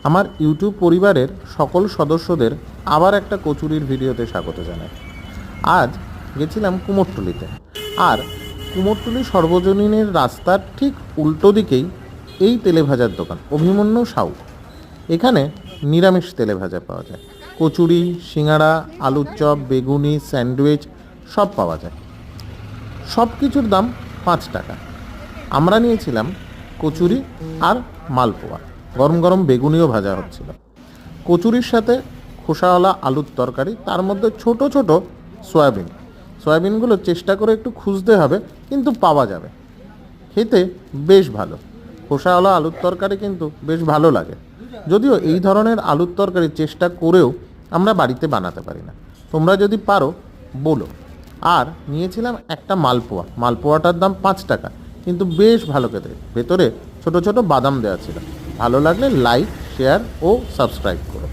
আমার ইউটিউব পরিবারের সকল সদস্যদের আবার একটা কচুরির ভিডিওতে স্বাগত জানাই। আজ গেছিলাম কুমোরটুলিতে, আর কুমোরটুলি সর্বজনীনের রাস্তার ঠিক উল্টো দিকেই এই তেলেভাজার দোকান অভিমন্যু সাউ। এখানে নিরামিষ তেলেভাজা পাওয়া যায়, কচুরি, সিঙ্গাড়া, আলুর চপ, বেগুনি, স্যান্ডউইচ সব পাওয়া যায়। সব কিছুর দাম 5 টাকা। আমরা নিয়েছিলাম কচুরি আর মালপোয়া, গরম গরম বেগুনিও ভাজা হচ্ছিল। কচুরির সাথে খোসাওয়ালা আলুর তরকারি, তার মধ্যে ছোট ছোট সয়াবিনগুলো চেষ্টা করে একটু খুঁজতে হবে, কিন্তু পাওয়া যাবে। খেতে বেশ ভালো। খোসাওয়ালা আলুর তরকারি কিন্তু বেশ ভালো লাগে, যদিও এই ধরনের আলুর তরকারি চেষ্টা করেও আমরা বাড়িতে বানাতে পারি না। তোমরা যদি পারো বলো। আর নিয়েছিলাম একটা মালপোয়াটার দাম 5 টাকা, কিন্তু বেশ ভালো খেতে। ভেতরে ছোট ছোট বাদাম দেওয়া ছিল। ভালো লাগলে লাইক, শেয়ার ও সাবস্ক্রাইব করো।